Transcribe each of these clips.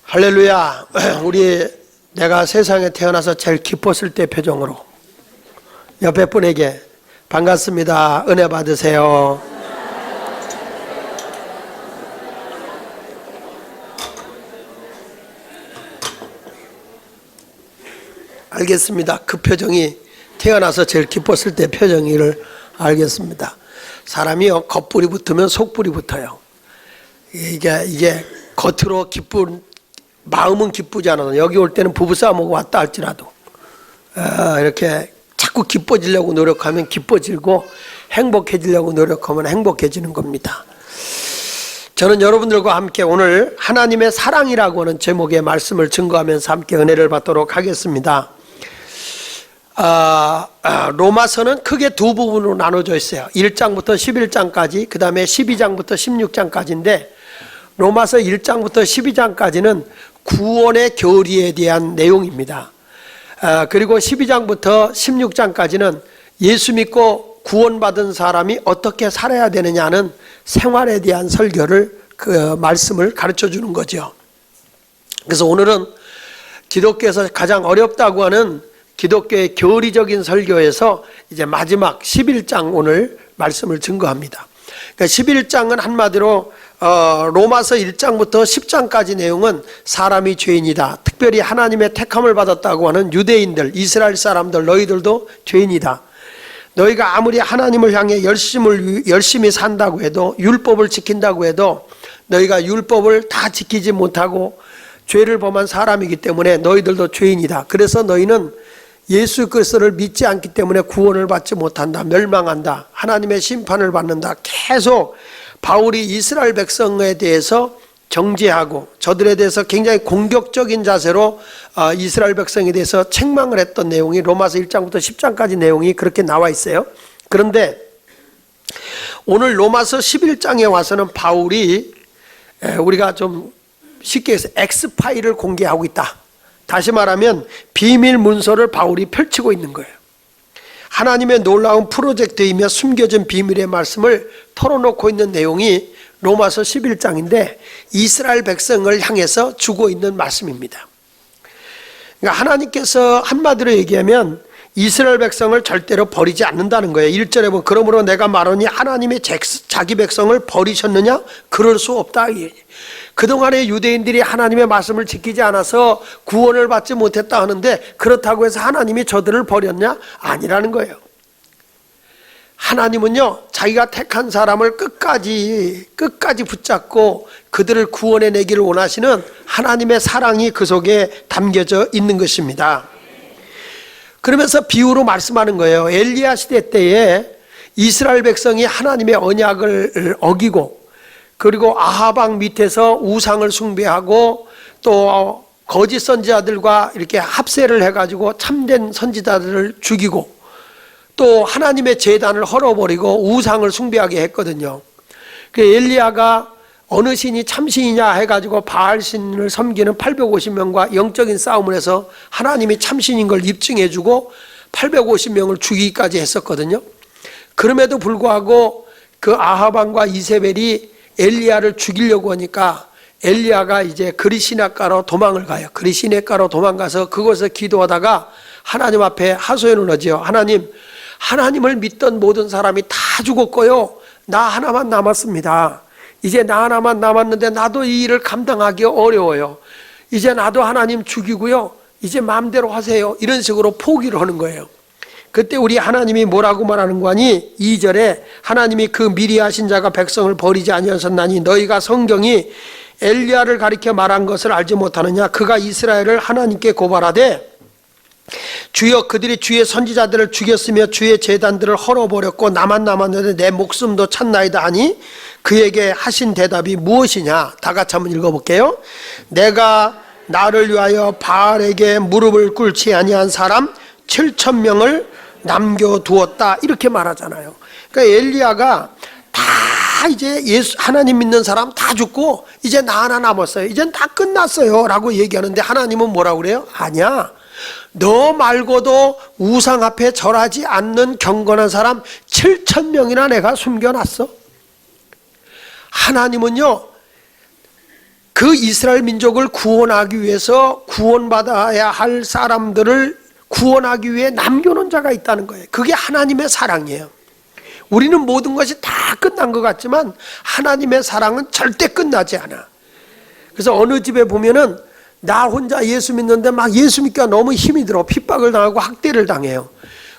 할렐루야. 내가 세상에 태어나서 제일 기뻤을 때 표정으로 옆에 분에게 반갑습니다, 은혜 받으세요. 알겠습니다. 그 표정이 태어나서 제일 기뻤을 때 표정이를 알겠습니다. 사람이요, 겉불이 붙으면 속불이 붙어요. 이게 겉으로 기쁜 마음은 기쁘지 않아도 여기 올 때는 부부싸움하고 왔다 할지라도 이렇게 자꾸 기뻐지려고 노력하면 기뻐지고 행복해지려고 노력하면 행복해지는 겁니다. 저는 여러분들과 함께 오늘 하나님의 사랑이라고 하는 제목의 말씀을 증거하면서 함께 은혜를 받도록 하겠습니다. 로마서는 크게 두 부분으로 나눠져 있어요. 1장부터 11장까지, 그 다음에 12장부터 16장까지인데 로마서 1장부터 12장까지는 구원의 교리에 대한 내용입니다. 그리고 12장부터 16장까지는 예수 믿고 구원받은 사람이 어떻게 살아야 되느냐는 생활에 대한 설교를, 그 말씀을 가르쳐 주는 거죠. 그래서 오늘은 기독교에서 가장 어렵다고 하는 기독교의 교리적인 설교에서 이제 마지막 11장 오늘 말씀을 증거합니다. 그러니까 11장은 한마디로 로마서 1장부터 10장까지 내용은 사람이 죄인이다, 특별히 하나님의 택함을 받았다고 하는 유대인들, 이스라엘 사람들, 너희들도 죄인이다. 너희가 아무리 하나님을 향해 열심히 산다고 해도, 율법을 지킨다고 해도 너희가 율법을 다 지키지 못하고 죄를 범한 사람이기 때문에 너희들도 죄인이다. 그래서 너희는 예수 그리스도를 믿지 않기 때문에 구원을 받지 못한다, 멸망한다, 하나님의 심판을 받는다. 계속 바울이 이스라엘 백성에 대해서 정죄하고 저들에 대해서 굉장히 공격적인 자세로 이스라엘 백성에 대해서 책망을 했던 내용이 로마서 1장부터 10장까지 내용이 그렇게 나와 있어요. 그런데 오늘 로마서 11장에 와서는 바울이, 우리가 좀 쉽게 해서 X파일을 공개하고 있다, 다시 말하면 비밀 문서를 바울이 펼치고 있는 거예요. 하나님의 놀라운 프로젝트이며 숨겨진 비밀의 말씀을 털어놓고 있는 내용이 로마서 11장인데 이스라엘 백성을 향해서 주고 있는 말씀입니다. 그러니까 하나님께서 한마디로 얘기하면 이스라엘 백성을 절대로 버리지 않는다는 거예요. 1절에 보면 그러므로 내가 말하니 하나님의 자기 백성을 버리셨느냐? 그럴 수 없다. 그동안의 유대인들이 하나님의 말씀을 지키지 않아서 구원을 받지 못했다 하는데 그렇다고 해서 하나님이 저들을 버렸냐? 아니라는 거예요. 하나님은요, 자기가 택한 사람을 끝까지 붙잡고 그들을 구원해 내기를 원하시는 하나님의 사랑이 그 속에 담겨져 있는 것입니다. 그러면서 비유로 말씀하는 거예요. 엘리야 시대 때에 이스라엘 백성이 하나님의 언약을 어기고, 그리고 아합 왕 밑에서 우상을 숭배하고 또 거짓 선지자들과 이렇게 합세를 해가지고 참된 선지자들을 죽이고 또 하나님의 제단을 헐어버리고 우상을 숭배하게 했거든요. 그 엘리야가 어느 신이 참신이냐 해가지고 바알신을 섬기는 850명과 영적인 싸움을 해서 하나님이 참신인 걸 입증해주고 850명을 죽이기까지 했었거든요. 그럼에도 불구하고 그 아합 왕과 이세벨이 엘리야를 죽이려고 하니까 엘리야가 이제 그리시네가로 도망을 가요. 그리시네가로 도망가서 그곳에서 기도하다가 하나님 앞에 하소연을 하지요. 하나님을 믿던 모든 사람이 다 죽었고요, 나 하나만 남았습니다. 이제 나 하나만 남았는데 나도 이 일을 감당하기 어려워요. 이제 나도 하나님 죽이고요, 이제 마음대로 하세요. 이런 식으로 포기를 하는 거예요. 그때 우리 하나님이 뭐라고 말하는 거니? 2절에 하나님이 그 미리 하신 자가 백성을 버리지 아니하셨나니 너희가 성경이 엘리야를 가리켜 말한 것을 알지 못하느냐? 그가 이스라엘을 하나님께 고발하되 주여 그들이 주의 선지자들을 죽였으며 주의 제단들을 헐어버렸고 나만 남았는데 내 목숨도 찾나이다 하니 그에게 하신 대답이 무엇이냐? 다 같이 한번 읽어볼게요. 내가 나를 위하여 바알에게 무릎을 꿇지 아니한 사람 7,000명을 남겨두었다, 이렇게 말하잖아요. 그러니까 엘리야가 다 이제 하나님 믿는 사람 다 죽고 이제 나 하나 남았어요, 이젠 다 끝났어요 라고 얘기하는데 하나님은 뭐라고 그래요? 아니야, 너 말고도 우상 앞에 절하지 않는 경건한 사람 7,000명이나 내가 숨겨놨어. 하나님은요, 그 이스라엘 민족을 구원하기 위해서 구원받아야 할 사람들을 구원하기 위해 남겨놓은 자가 있다는 거예요. 그게 하나님의 사랑이에요. 우리는 모든 것이 다 끝난 것 같지만 하나님의 사랑은 절대 끝나지 않아. 그래서 어느 집에 보면은 나 혼자 예수 믿는데 막 예수 믿기가 너무 힘이 들어. 핍박을 당하고 학대를 당해요.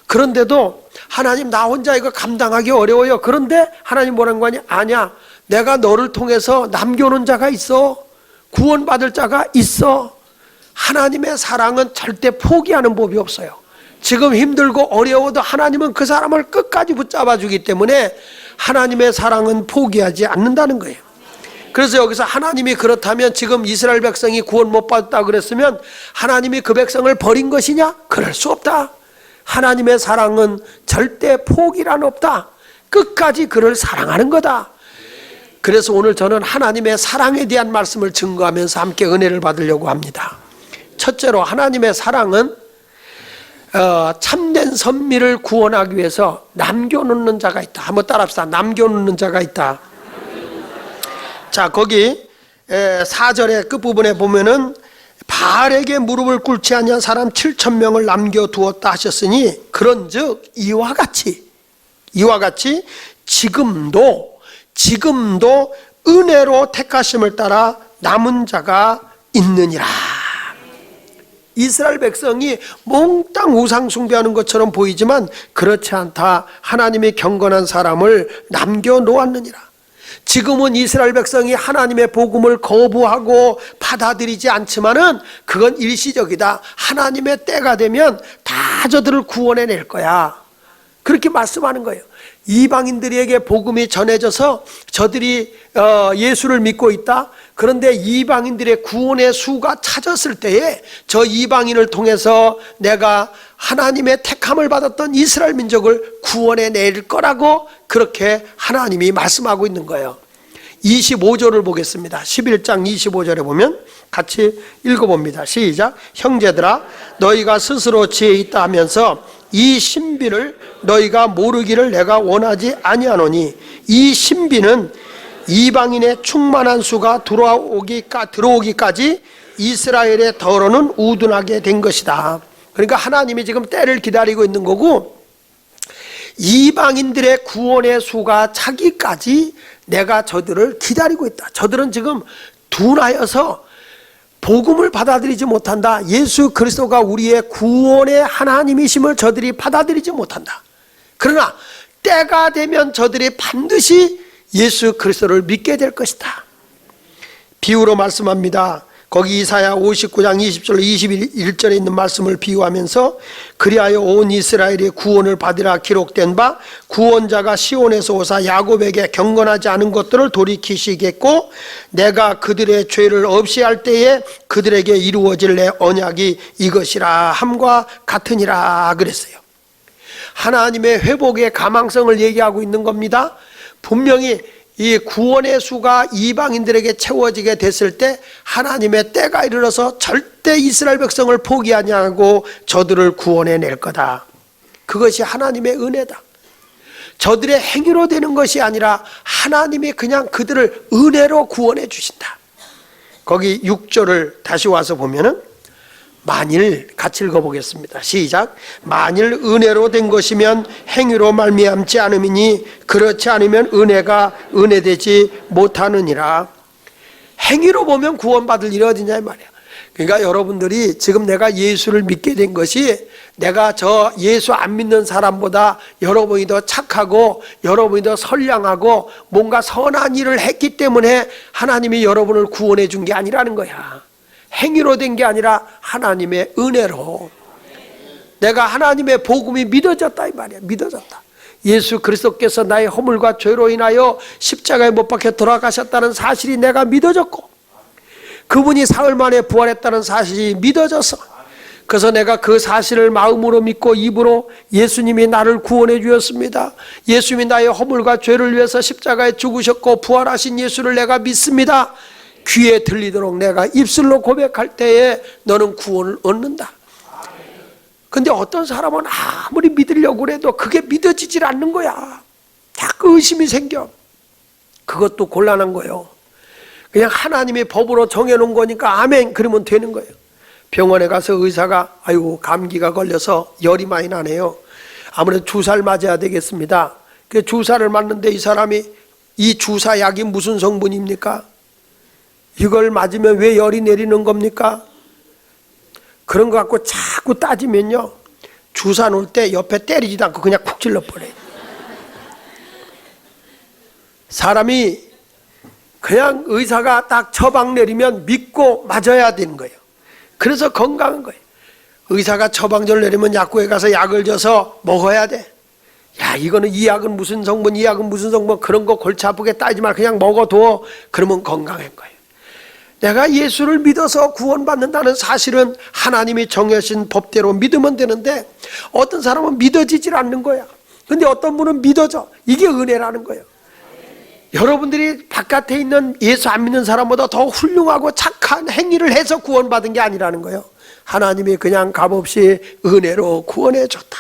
그런데도 하나님 나 혼자 이거 감당하기 어려워요. 그런데 하나님 뭐라는 거냐? 아니야. 내가 너를 통해서 남겨놓은 자가 있어. 구원받을 자가 있어. 하나님의 사랑은 절대 포기하는 법이 없어요. 지금 힘들고 어려워도 하나님은 그 사람을 끝까지 붙잡아 주기 때문에 하나님의 사랑은 포기하지 않는다는 거예요. 그래서 여기서 하나님이 그렇다면 지금 이스라엘 백성이 구원 못 받았다 그랬으면 하나님이 그 백성을 버린 것이냐? 그럴 수 없다. 하나님의 사랑은 절대 포기란 없다. 끝까지 그를 사랑하는 거다. 그래서 오늘 저는 하나님의 사랑에 대한 말씀을 증거하면서 함께 은혜를 받으려고 합니다. 첫째로 하나님의 사랑은 참된 선미를 구원하기 위해서 남겨놓는 자가 있다. 한번 따라합시다. 남겨놓는 자가 있다. 자, 거기 4절의 끝부분에 보면은 바알에게 무릎을 꿇지 아니한 사람 7,000명을 남겨두었다 하셨으니 그런즉 이와 같이 지금도 은혜로 택하심을 따라 남은 자가 있느니라. 이스라엘 백성이 몽땅 우상 숭배하는 것처럼 보이지만 그렇지 않다. 하나님이 경건한 사람을 남겨놓았느니라. 지금은 이스라엘 백성이 하나님의 복음을 거부하고 받아들이지 않지만은 그건 일시적이다. 하나님의 때가 되면 다 저들을 구원해낼 거야. 그렇게 말씀하는 거예요. 이방인들에게 복음이 전해져서 저들이 예수를 믿고 있다. 그런데 이방인들의 구원의 수가 차졌을 때에 저 이방인을 통해서 내가 하나님의 택함을 받았던 이스라엘 민족을 구원해낼 거라고 그렇게 하나님이 말씀하고 있는 거예요. 25절을 보겠습니다. 11장 25절에 보면 같이 읽어봅니다. 시작. 형제들아 너희가 스스로 지혜 있다 하면서 이 신비를 너희가 모르기를 내가 원하지 아니하노니 이 신비는 이방인의 충만한 수가 들어오기까지 이스라엘의 더러는 우둔하게 된 것이다. 그러니까 하나님이 지금 때를 기다리고 있는 거고 이방인들의 구원의 수가 차기까지 내가 저들을 기다리고 있다. 저들은 지금 둔하여서 복음을 받아들이지 못한다. 예수 그리스도가 우리의 구원의 하나님이심을 저들이 받아들이지 못한다. 그러나 때가 되면 저들이 반드시 예수 그리스도를 믿게 될 것이다. 비유로 말씀합니다. 거기 이사야 59장 20절 21절에 있는 말씀을 비유하면서 그리하여 온 이스라엘이 구원을 받으라 기록된 바 구원자가 시온에서 오사 야곱에게 경건하지 않은 것들을 돌이키시겠고 내가 그들의 죄를 없이 할 때에 그들에게 이루어질 내 언약이 이것이라 함과 같으니라 그랬어요. 하나님의 회복의 가망성을 얘기하고 있는 겁니다. 분명히 이 구원의 수가 이방인들에게 채워지게 됐을 때 하나님의 때가 이르러서 절대 이스라엘 백성을 포기하지 않고 저들을 구원해낼 거다. 그것이 하나님의 은혜다. 저들의 행위로 되는 것이 아니라 하나님이 그냥 그들을 은혜로 구원해 주신다. 거기 6절을 다시 와서 보면은 만일 같이 읽어보겠습니다. 시작. 만일 은혜로 된 것이면 행위로 말미암지 않음이니 그렇지 않으면 은혜가 은혜되지 못하느니라. 행위로 보면 구원받을 일이 어디냐 이 말이야. 그러니까 여러분들이 지금 내가 예수를 믿게 된 것이 내가 저 예수 안 믿는 사람보다 여러분이 더 착하고 여러분이 더 선량하고 뭔가 선한 일을 했기 때문에 하나님이 여러분을 구원해 준 게 아니라는 거야. 행위로 된 게 아니라 하나님의 은혜로 내가 하나님의 복음이 믿어졌다 이 말이야. 믿어졌다. 예수 그리스도께서 나의 허물과 죄로 인하여 십자가에 못 박혀 돌아가셨다는 사실이 내가 믿어졌고 그분이 사흘 만에 부활했다는 사실이 믿어졌어. 그래서 내가 그 사실을 마음으로 믿고 입으로 예수님이 나를 구원해 주셨습니다. 예수님이 나의 허물과 죄를 위해서 십자가에 죽으셨고 부활하신 예수를 내가 믿습니다. 귀에 들리도록 내가 입술로 고백할 때에 너는 구원을 얻는다. 근데 어떤 사람은 아무리 믿으려고 해도 그게 믿어지질 않는 거야. 자꾸 의심이 생겨. 그것도 곤란한 거예요. 그냥 하나님의 법으로 정해놓은 거니까 아멘 그러면 되는 거예요. 병원에 가서 의사가 아이고 감기가 걸려서 열이 많이 나네요. 아무래도 주사를 맞아야 되겠습니다. 그 주사를 맞는데 이 사람이 이 주사약이 무슨 성분입니까? 이걸 맞으면 왜 열이 내리는 겁니까? 그런 거 갖고 자꾸 따지면요, 주사 놓을 때 옆에 때리지도 않고 그냥 쿡 찔러버려요. 사람이 그냥 의사가 딱 처방 내리면 믿고 맞아야 되는 거예요. 그래서 건강한 거예요. 의사가 처방전을 내리면 약국에 가서 약을 줘서 먹어야 돼. 야, 이거는 이 약은 무슨 성분, 이 약은 무슨 성분, 그런 거 골치 아프게 따지지 말고 그냥 먹어둬. 그러면 건강한 거예요. 내가 예수를 믿어서 구원받는다는 사실은 하나님이 정하신 법대로 믿으면 되는데 어떤 사람은 믿어지질 않는 거야. 근데 어떤 분은 믿어져. 이게 은혜라는 거예요. 여러분들이 바깥에 있는 예수 안 믿는 사람보다 더 훌륭하고 착한 행위를 해서 구원받은 게 아니라는 거예요. 하나님이 그냥 값없이 은혜로 구원해 줬다.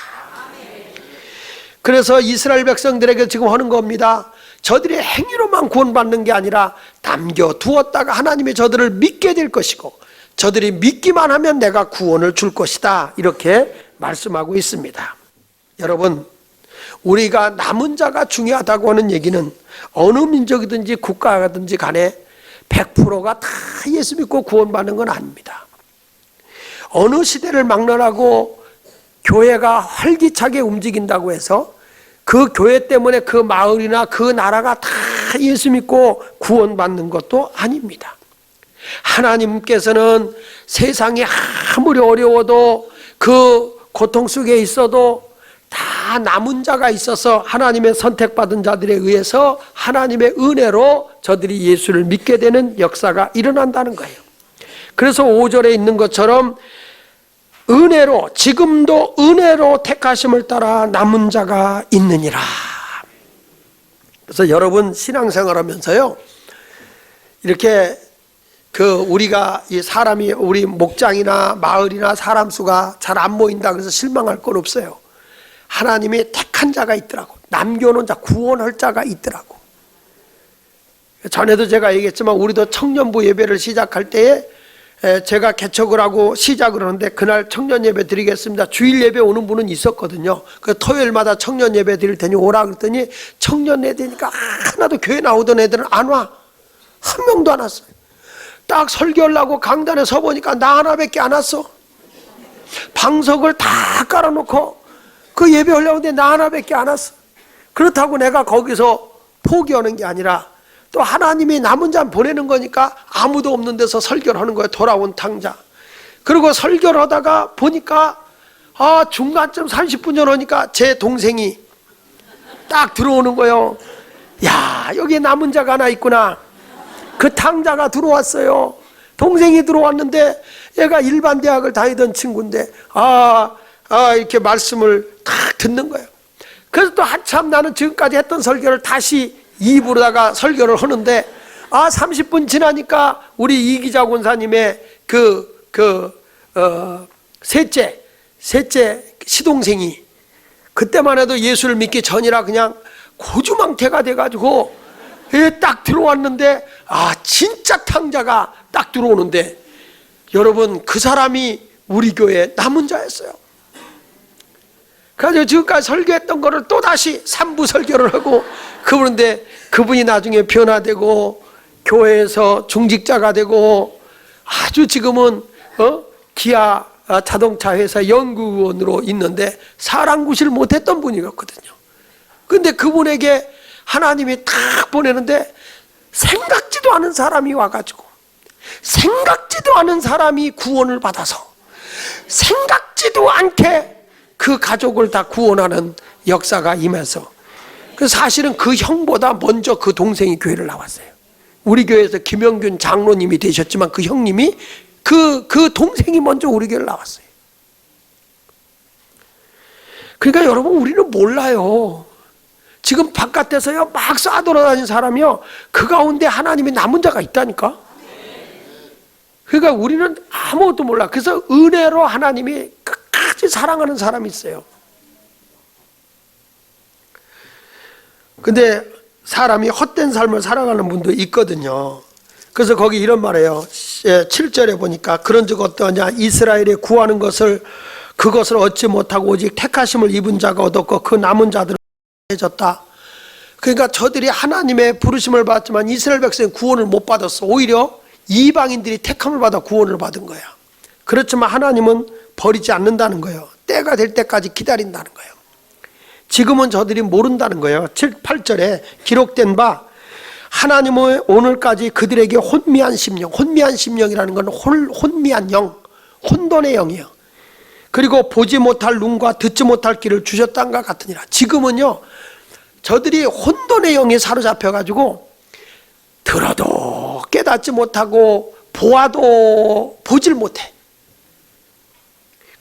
그래서 이스라엘 백성들에게 지금 하는 겁니다. 저들이 행위로만 구원받는 게 아니라 남겨두었다가 하나님이 저들을 믿게 될 것이고 저들이 믿기만 하면 내가 구원을 줄 것이다. 이렇게 말씀하고 있습니다. 여러분, 우리가 남은 자가 중요하다고 하는 얘기는 어느 민족이든지 국가든지 간에 100%가 다 예수 믿고 구원받는 건 아닙니다. 어느 시대를 막론하고 교회가 활기차게 움직인다고 해서 그 교회 때문에 그 마을이나 그 나라가 다 예수 믿고 구원받는 것도 아닙니다. 하나님께서는 세상이 아무리 어려워도 그 고통 속에 있어도 다 남은 자가 있어서 하나님의 선택받은 자들에 의해서 하나님의 은혜로 저들이 예수를 믿게 되는 역사가 일어난다는 거예요. 그래서 5절에 있는 것처럼 은혜로, 지금도 은혜로 택하심을 따라 남은 자가 있느니라. 그래서 여러분 신앙생활 하면서요, 이렇게 우리가 이 사람이 우리 목장이나 마을이나 사람 수가 잘 안 모인다 그래서 실망할 건 없어요. 하나님이 택한 자가 있더라고. 남겨놓은 자, 구원할 자가 있더라고. 전에도 제가 얘기했지만 우리도 청년부 예배를 시작할 때에 제가 개척을 하고 시작을 하는데 그날 청년 예배 드리겠습니다. 주일 예배 오는 분은 있었거든요. 그 토요일마다 청년 예배 드릴 테니 오라 그랬더니 청년 예배니까 하나도 교회 나오던 애들은 안 와. 한 명도 안 왔어요. 딱 설교하려고 강단에 서보니까 나 하나밖에 안 왔어. 방석을 다 깔아놓고 그 예배하려고 하는데 나 하나밖에 안 왔어. 그렇다고 내가 거기서 포기하는 게 아니라 또 하나님이 남은 자 보내는 거니까 아무도 없는 데서 설교를 하는 거예요. 돌아온 탕자. 그리고 설교를 하다가 보니까 중간쯤 30분 전 오니까 제 동생이 딱 들어오는 거예요. 야, 여기 남은 자가 하나 있구나. 그 탕자가 들어왔어요. 동생이 들어왔는데 얘가 일반 대학을 다니던 친구인데 이렇게 말씀을 딱 듣는 거예요. 그래서 또 한참 나는 지금까지 했던 설교를 다시 입으로다가 설교를 하는데 30분 지나니까 우리 이기자 권사님의 셋째 시동생이 그때만 해도 예수를 믿기 전이라 그냥 고주망태가 돼가지고 딱 들어왔는데 진짜 탕자가 딱 들어오는데 여러분 그 사람이 우리 교회 남은 자였어요. 그래서 지금까지 설교했던 거를 또다시 3부 설교를 하고 그러는데 그분이 나중에 변화되고 교회에서 중직자가 되고 아주 지금은 기아 자동차 회사 연구원으로 있는데 사랑구실 못했던 분이었거든요. 근데 그분에게 하나님이 딱 보내는데 생각지도 않은 사람이 와가지고 생각지도 않은 사람이 구원을 받아서 생각지도 않게 그 가족을 다 구원하는 역사가 임해서 사실은 그 형보다 먼저 그 동생이 교회를 나왔어요. 우리 교회에서 김영균 장로님이 되셨지만 그 형님이 그 동생이 먼저 우리 교회를 나왔어요. 그러니까 여러분 우리는 몰라요. 지금 바깥에서요 막 쏴돌아다니는 사람이요 그 가운데 하나님이 남은 자가 있다니까. 그러니까 우리는 아무것도 몰라. 그래서 은혜로 하나님이 끝까지 사랑하는 사람이 있어요. 근데 사람이 헛된 삶을 살아가는 분도 있거든요. 그래서 거기 이런 말이에요. 7절에 보니까 그런즉 어떠하냐 이스라엘이 구하는 것을 그것을 얻지 못하고 오직 택하심을 입은 자가 얻었고 그 남은 자들은 해졌다. 그러니까 저들이 하나님의 부르심을 받았지만 이스라엘 백성은 구원을 못 받았어. 오히려 이방인들이 택함을 받아 구원을 받은 거야. 그렇지만 하나님은 버리지 않는다는 거예요. 때가 될 때까지 기다린다는 거예요. 지금은 저들이 모른다는 거예요. 7, 8절에 기록된 바 하나님은 오늘까지 그들에게 혼미한 심령, 혼미한 심령이라는 건 혼미한 영, 혼돈의 영이에요. 그리고 보지 못할 눈과 듣지 못할 귀를 주셨다는 것 같으니라. 지금은요 저들이 혼돈의 영에 사로잡혀가지고 들어도 깨닫지 못하고 보아도 보질 못해.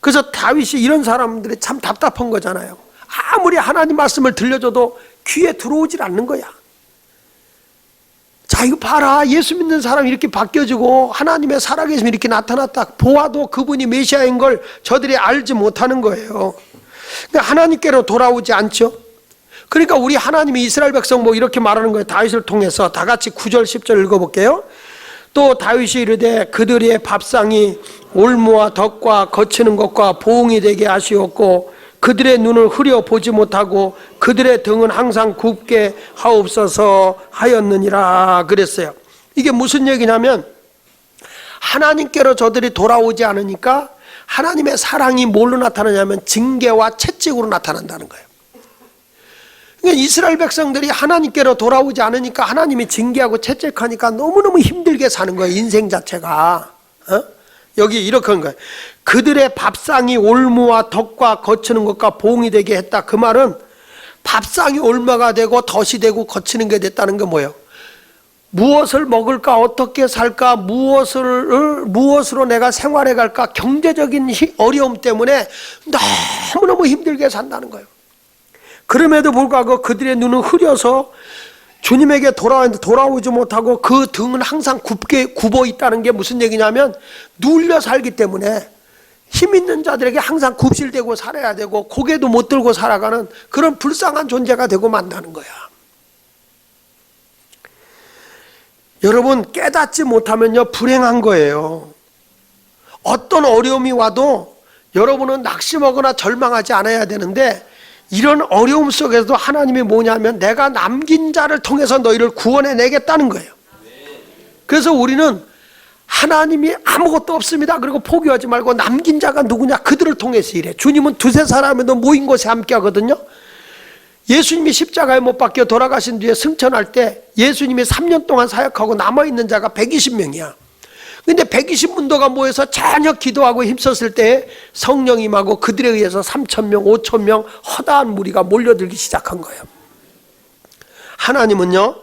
그래서 다윗이 이런 사람들이 참 답답한 거잖아요. 아무리 하나님 말씀을 들려줘도 귀에 들어오질 않는 거야. 자, 이거 봐라. 예수 믿는 사람이 이렇게 바뀌어지고 하나님의 살아계심이 이렇게 나타났다. 보아도 그분이 메시아인 걸 저들이 알지 못하는 거예요. 그러니까 하나님께로 돌아오지 않죠. 그러니까 우리 하나님이 이스라엘 백성 뭐 이렇게 말하는 거예요. 다윗을 통해서 다 같이 9절 10절 읽어볼게요. 또 다윗이 이르되 그들의 밥상이 올무와 덕과 거치는 것과 보응이 되게 하시옵고 그들의 눈을 흐려 보지 못하고 그들의 등은 항상 굽게 하옵소서 하였느니라 그랬어요. 이게 무슨 얘기냐면 하나님께로 저들이 돌아오지 않으니까 하나님의 사랑이 뭘로 나타나냐면 징계와 채찍으로 나타난다는 거예요. 그러니까 이스라엘 백성들이 하나님께로 돌아오지 않으니까 하나님이 징계하고 채찍하니까 너무너무 힘들게 사는 거예요. 인생 자체가. 여기 이렇게 한 거예요. 그들의 밥상이 올무와 덕과 거치는 것과 보응이 되게 했다. 그 말은 밥상이 올무가 되고 덫이 되고 거치는 게 됐다는 게 뭐예요? 무엇을 먹을까, 어떻게 살까, 무엇으로 내가 생활해 갈까, 경제적인 어려움 때문에 너무너무 힘들게 산다는 거예요. 그럼에도 불구하고 그들의 눈은 흐려서 주님에게 돌아오지 못하고 그 등은 항상 굽어 있다는 게 무슨 얘기냐면 눌려 살기 때문에 힘 있는 자들에게 항상 굽실대고 살아야 되고 고개도 못 들고 살아가는 그런 불쌍한 존재가 되고 만다는 거야. 여러분 깨닫지 못하면요 불행한 거예요. 어떤 어려움이 와도 여러분은 낙심하거나 절망하지 않아야 되는데 이런 어려움 속에서도 하나님이 뭐냐면 내가 남긴 자를 통해서 너희를 구원해 내겠다는 거예요. 그래서 우리는 하나님이 아무것도 없습니다 그리고 포기하지 말고 남긴 자가 누구냐 그들을 통해서 일해. 주님은 두세 사람에도 모인 곳에 함께 하거든요. 예수님이 십자가에 못 박혀 돌아가신 뒤에 승천할 때 예수님이 3년 동안 사역하고 남아있는 자가 120명이야 근데 120문도가 모여서 전혀 기도하고 힘썼을 때 성령이 임하고 그들에 의해서 3,000명, 5,000명 허다한 무리가 몰려들기 시작한 거예요. 하나님은요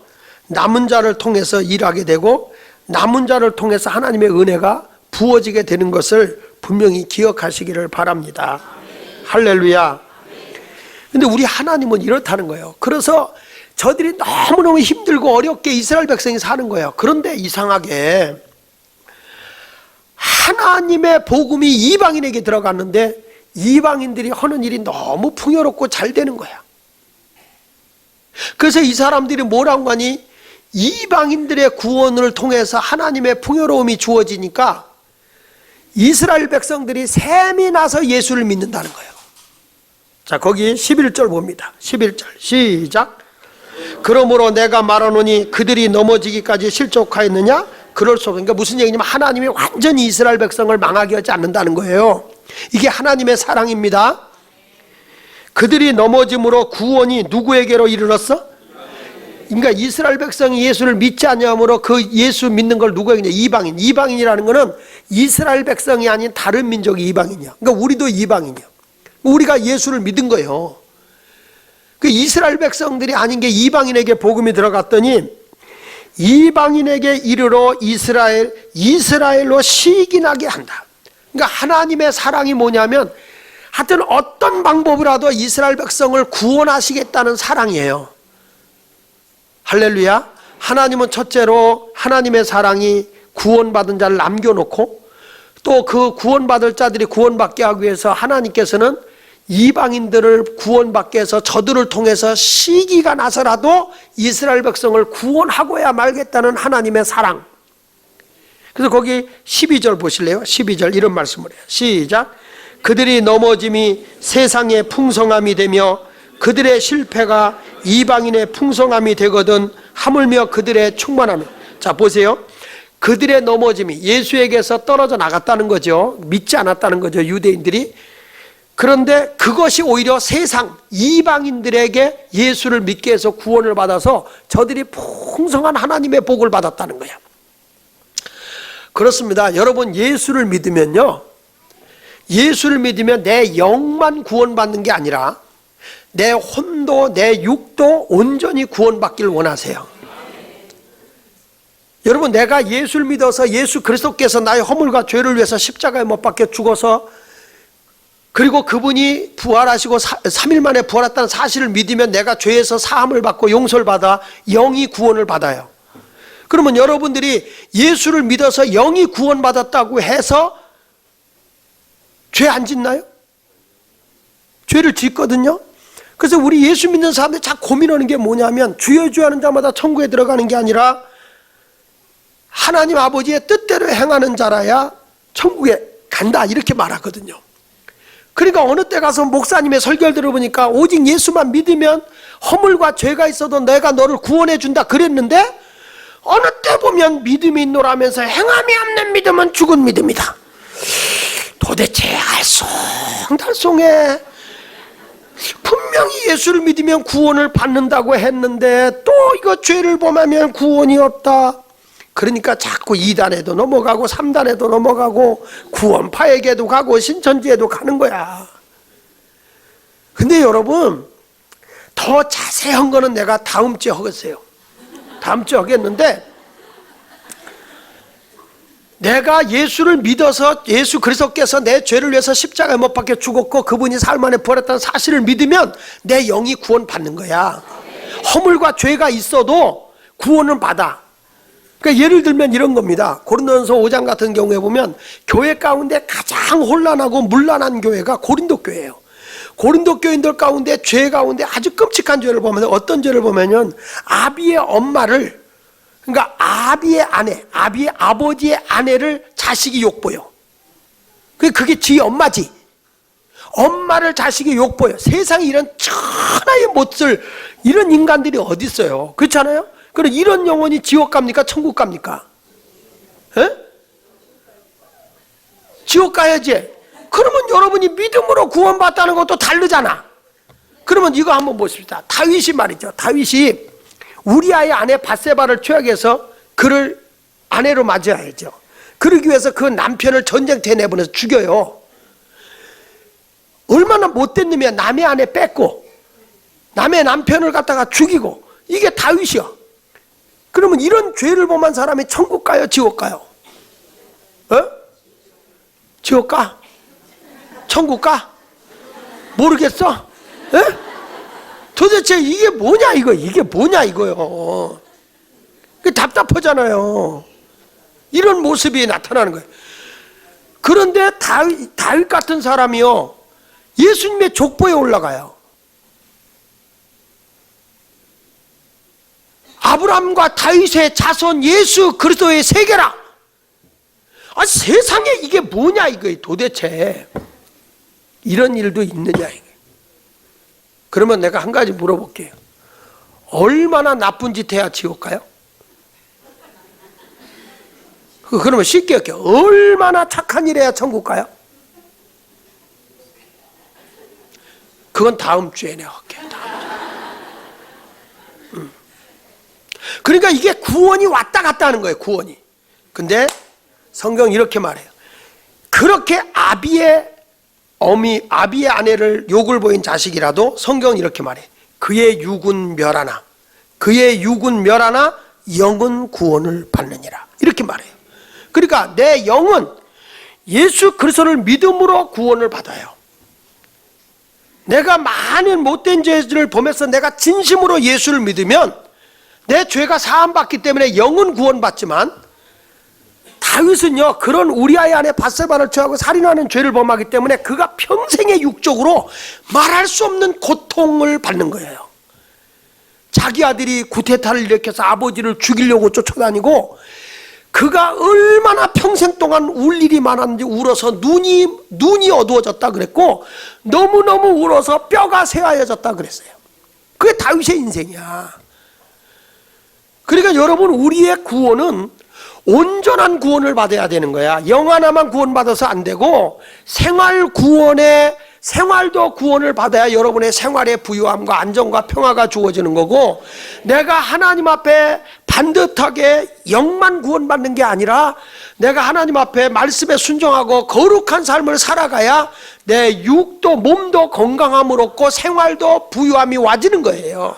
남은 자를 통해서 일하게 되고 남은 자를 통해서 하나님의 은혜가 부어지게 되는 것을 분명히 기억하시기를 바랍니다. 할렐루야. 근데 우리 하나님은 이렇다는 거예요. 그래서 저들이 너무너무 힘들고 어렵게 이스라엘 백성이 사는 거예요. 그런데 이상하게 하나님의 복음이 이방인에게 들어갔는데 이방인들이 하는 일이 너무 풍요롭고 잘 되는 거야. 그래서 이 사람들이 뭐라고 하니 이방인들의 구원을 통해서 하나님의 풍요로움이 주어지니까 이스라엘 백성들이 셈이 나서 예수를 믿는다는 거예요. 자, 거기 11절 봅니다. 11절 시작. 그러므로 내가 말하노니 그들이 넘어지기까지 실족하였느냐? 그럴 수 없어. 그러니까 무슨 얘기냐면 하나님이 완전히 이스라엘 백성을 망하게 하지 않는다는 거예요. 이게 하나님의 사랑입니다. 그들이 넘어짐으로 구원이 누구에게로 이르렀어? 그러니까 이스라엘 백성이 예수를 믿지 않냐므로 그 예수 믿는 걸 누구에게? 이방인. 이방인이라는 거는 이스라엘 백성이 아닌 다른 민족이 이방인이야. 그러니까 우리도 이방인이야. 우리가 예수를 믿은 거예요. 그 이스라엘 백성들이 아닌 게 이방인에게 복음이 들어갔더니 이방인에게 이르러 이스라엘로 시기나게 한다. 그러니까 하나님의 사랑이 뭐냐면 하여튼 어떤 방법이라도 이스라엘 백성을 구원하시겠다는 사랑이에요. 할렐루야. 하나님은 첫째로 하나님의 사랑이 구원받은 자를 남겨놓고 또 그 구원받을 자들이 구원받게 하기 위해서 하나님께서는 이방인들을 구원받게 해서 저들을 통해서 시기가 나서라도 이스라엘 백성을 구원하고야 말겠다는 하나님의 사랑. 그래서 거기 12절 보실래요? 12절 이런 말씀을 해요. 시작. 그들이 넘어짐이 세상의 풍성함이 되며 그들의 실패가 이방인의 풍성함이 되거든 하물며 그들의 충만함이. 자 보세요. 그들의 넘어짐이 예수에게서 떨어져 나갔다는 거죠. 믿지 않았다는 거죠, 유대인들이. 그런데 그것이 오히려 세상 이방인들에게 예수를 믿게 해서 구원을 받아서 저들이 풍성한 하나님의 복을 받았다는 거예요. 그렇습니다. 여러분, 예수를 믿으면요, 예수를 믿으면 내 영만 구원받는 게 아니라 내 혼도 내 육도 온전히 구원받기를 원하세요. 여러분, 내가 예수를 믿어서 예수 그리스도께서 나의 허물과 죄를 위해서 십자가에 못 박혀 죽어서, 그리고 그분이 부활하시고 3일 만에 부활했다는 사실을 믿으면 내가 죄에서 사함을 받고 용서를 받아 영이 구원을 받아요. 그러면 여러분들이 예수를 믿어서 영이 구원받았다고 해서 죄 안 짓나요? 죄를 짓거든요. 그래서 우리 예수 믿는 사람들이 자꾸 고민하는 게 뭐냐면, 주여 주여 하는 자마다 천국에 들어가는 게 아니라 하나님 아버지의 뜻대로 행하는 자라야 천국에 간다, 이렇게 말하거든요. 그러니까 어느 때 가서 목사님의 설교를 들어보니까 오직 예수만 믿으면 허물과 죄가 있어도 내가 너를 구원해 준다 그랬는데, 어느 때 보면 믿음이 있노라면서 행함이 없는 믿음은 죽은 믿음이다. 도대체 알쏭달쏭해. 분명히 예수를 믿으면 구원을 받는다고 했는데 또 이거 죄를 범하면 구원이 없다. 그러니까 자꾸 2단에도 넘어가고 3단에도 넘어가고 구원파에게도 가고 신천지에도 가는 거야. 근데 여러분, 더 자세한 거는 내가 다음 주에 하겠어요. 다음 주에 하겠는데, 내가 예수를 믿어서 예수 그리스도께서 내 죄를 위해서 십자가에 못 박혀 죽었고 그분이 사흘 만에 부활했다는 사실을 믿으면 내 영이 구원받는 거야. 허물과 죄가 있어도 구원을 받아. 그러니까 예를 들면 이런 겁니다. 고린도전서 5장 같은 경우에 보면 교회 가운데 가장 혼란하고 문란한 교회가 고린도 교회예요. 고린도 교인들 가운데 죄 가운데 아주 끔찍한 죄를 보면, 어떤 죄를 보면은 아비의 엄마를, 그러니까 아비의 아내, 아비의 아버지의 아내를 자식이 욕보여. 그게 지 엄마지. 엄마를 자식이 욕보여. 세상에 이런 천하의 못쓸 이런 인간들이 어디 있어요? 그렇잖아요? 그럼 이런 영혼이 지옥 갑니까? 천국 갑니까? 에? 지옥 가야지. 그러면 여러분이 믿음으로 구원받다는 것도 다르잖아. 그러면 이거 한번 보십시다. 다윗이 말이죠. 다윗이 우리아의 아내 밧세바를 취하해서 그를 아내로 맞이해야죠. 그러기 위해서 그 남편을 전쟁터에 내보내서 죽여요. 얼마나 못된 놈이야. 남의 아내 뺏고 남의 남편을 갖다가 죽이고. 이게 다윗이야. 그러면 이런 죄를 범한 사람이 천국 가요? 지옥 가요? 지옥 가? 천국 가? 모르겠어? 에? 도대체 이게 뭐냐 이게 뭐냐 이거요. 답답하잖아요. 이런 모습이 나타나는 거예요. 그런데 다윗 같은 사람이요, 예수님의 족보에 올라가요. 아브라함과 다윗의 자손 예수 그리스도의 세계라. 아, 세상에 이게 뭐냐 이거 도대체. 이런 일도 있느냐 이게. 그러면 내가 한 가지 물어볼게요. 얼마나 나쁜 짓 해야 지옥 가요? 그러면 쉽게 할게요. 얼마나 착한 일 해야 천국 가요? 그건 다음 주에 내가 할게요. 그러니까 이게 구원이 왔다 갔다 하는 거예요. 구원이. 근데 성경 이렇게 말해요. 그렇게 아비의 아내를 욕을 보인 자식이라도 성경은 이렇게 말해. 그의 육은 멸하나 영은 구원을 받느니라. 이렇게 말해요. 그러니까 내 영은 예수 그리스도를 믿음으로 구원을 받아요. 내가 많은 못된 죄를 범해서 내가 진심으로 예수를 믿으면 내 죄가 사함받기 때문에 영은 구원받지만, 다윗은요, 그런 우리아의 아내 밧세바를 취하고 살인하는 죄를 범하기 때문에 그가 평생의 육적으로 말할 수 없는 고통을 받는 거예요. 자기 아들이 구테타를 일으켜서 아버지를 죽이려고 쫓아다니고, 그가 얼마나 평생 동안 울 일이 많았는지 울어서 눈이 어두워졌다 그랬고, 너무너무 울어서 뼈가 새하얘졌다 그랬어요. 그게 다윗의 인생이야. 그러니까 여러분, 우리의 구원은 온전한 구원을 받아야 되는 거야. 영 하나만 구원받아서 안 되고, 생활도 구원을 받아야 여러분의 생활의 부유함과 안정과 평화가 주어지는 거고, 내가 하나님 앞에 반듯하게 영만 구원받는 게 아니라 내가 하나님 앞에 말씀에 순종하고 거룩한 삶을 살아가야 내 육도 몸도 건강함을 얻고 생활도 부유함이 와지는 거예요.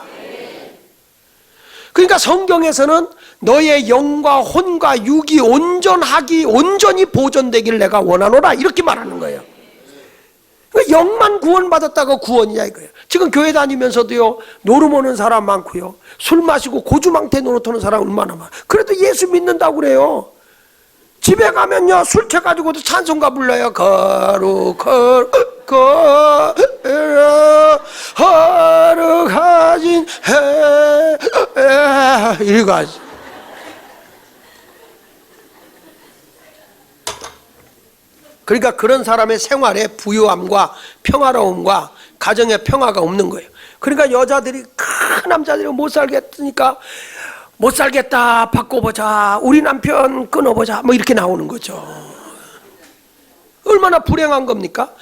그러니까 성경에서는 너의 영과 혼과 육이 온전히 보존되기를 내가 원하노라, 이렇게 말하는 거예요. 영만 구원받았다고 구원이냐 이거예요. 지금 교회 다니면서도요, 노름 오는 사람 많고요, 술 마시고 고주망태 노릇하는 사람 얼마나 많아. 그래도 예수 믿는다고 그래요. 집에 가면요, 술 취해가지고도 찬송가 불러요. 거룩하신 해 이러고 하지. 그러니까 그런 사람의 생활에 부유함과 평화로움과 가정의 평화가 없는 거예요. 그러니까 여자들이, 큰 남자들이 못 살겠으니까 못 살겠다, 바꿔보자, 우리 남편 끊어보자, 뭐 이렇게 나오는 거죠. 얼마나 불행한 겁니까?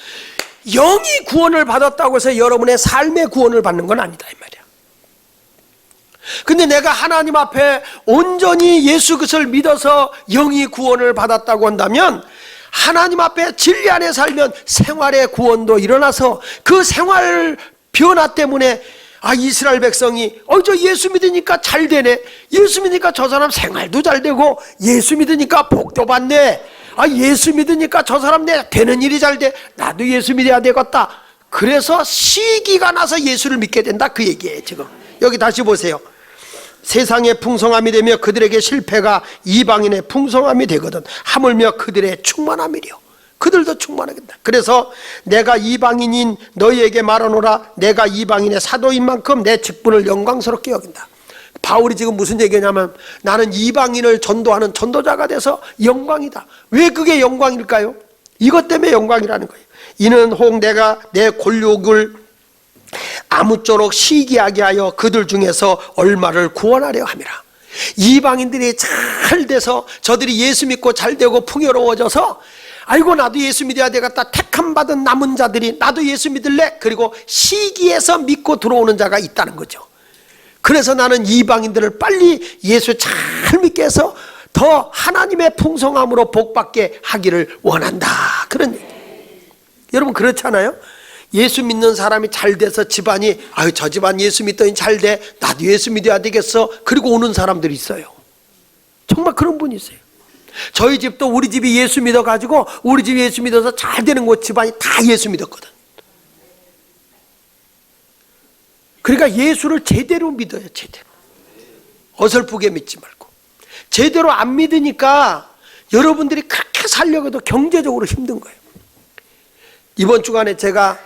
영이 구원을 받았다고 해서 여러분의 삶의 구원을 받는 건 아니다 이 말이야. 근데 내가 하나님 앞에 온전히 예수 그리스도를 믿어서 영이 구원을 받았다고 한다면, 하나님 앞에 진리 안에 살면 생활의 구원도 일어나서 그 생활 변화 때문에, 이스라엘 백성이 저 예수 믿으니까 잘 되네, 예수 믿으니까 저 사람 생활도 잘 되고, 예수 믿으니까 복도 받네, 예수 믿으니까 저 사람 내 되는 일이 잘 돼, 나도 예수 믿어야 되겠다. 그래서 시기가 나서 예수를 믿게 된다, 그 얘기예요. 지금 여기 다시 보세요. 세상의 풍성함이 되며 그들에게 실패가 이방인의 풍성함이 되거든 하물며 그들의 충만함이려. 그들도 충만하겠다. 그래서 내가 이방인인 너희에게 말하노라, 내가 이방인의 사도인 만큼 내 직분을 영광스럽게 여긴다. 바울이 지금 무슨 얘기냐면, 나는 이방인을 전도하는 전도자가 돼서 영광이다. 왜 그게 영광일까요? 이것 때문에 영광이라는 거예요. 이는 혹 내가 내 골욕을 아무쪼록 시기하게 하여 그들 중에서 얼마를 구원하려 함이라. 이방인들이 잘 돼서 저들이 예수 믿고 잘 되고 풍요로워져서, 아이고 나도 예수 믿어야 되겠다, 택함 받은 남은 자들이 나도 예수 믿을래, 그리고 시기에서 믿고 들어오는 자가 있다는 거죠. 그래서 나는 이방인들을 빨리 예수 잘 믿게 해서 더 하나님의 풍성함으로 복받게 하기를 원한다, 그런 얘기. 여러분 그렇잖아요. 예수 믿는 사람이 잘 돼서 집안이, 저 집안 예수 믿더니 잘 돼, 나도 예수 믿어야 되겠어, 그리고 오는 사람들이 있어요. 정말 그런 분이 있어요. 저희 집도 우리 집이 예수 믿어가지고, 우리 집이 예수 믿어서 잘 되는 곳 집안이 다 예수 믿었거든. 그러니까 예수를 제대로 믿어요. 제대로 어설프게 믿지 말고. 제대로 안 믿으니까 여러분들이 그렇게 살려고 해도 경제적으로 힘든 거예요. 이번 주간에 제가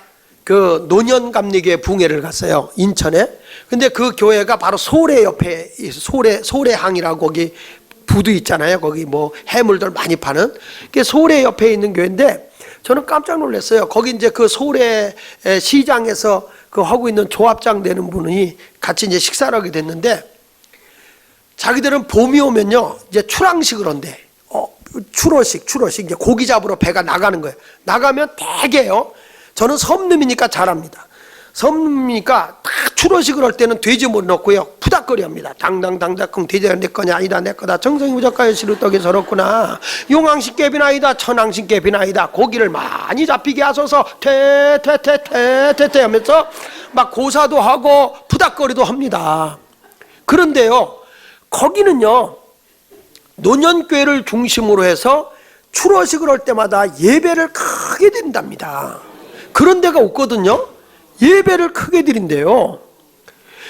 그 노년감리교회 붕회를 갔어요, 인천에. 근데 그 교회가 바로 소래 옆에, 소래항이라고 거기 부두 있잖아요. 거기 뭐 해물들 많이 파는, 그게 소래 옆에 있는 교회인데, 저는 깜짝 놀랐어요. 거기 이제 그 소래 시장에서 그 하고 있는 조합장 되는 분이 같이 이제 식사를 하게 됐는데, 자기들은 봄이 오면요, 이제 출항식을 한대. 추로식 이제 고기 잡으러 배가 나가는 거예요. 나가면 대개요, 저는 섬놈이니까 잘합니다. 섬놈이니까 딱 추로식을 할 때는 돼지머리 넣고요, 푸닥거리 합니다. 당당당당, 돼지가 내 거냐, 아니다 내 거다, 정성이 부족하여 시루떡이 저렇구나, 용왕식 갭이나 아니다, 천왕식 갭이나 아니다, 고기를 많이 잡히게 하소서, 퇴 하면서 막 고사도 하고 푸닥거리도 합니다. 그런데요, 거기는요, 노년교회를 중심으로 해서 추로식을 할 때마다 예배를 크게 드린답니다. 그런 데가 없거든요. 예배를 크게 드린대요.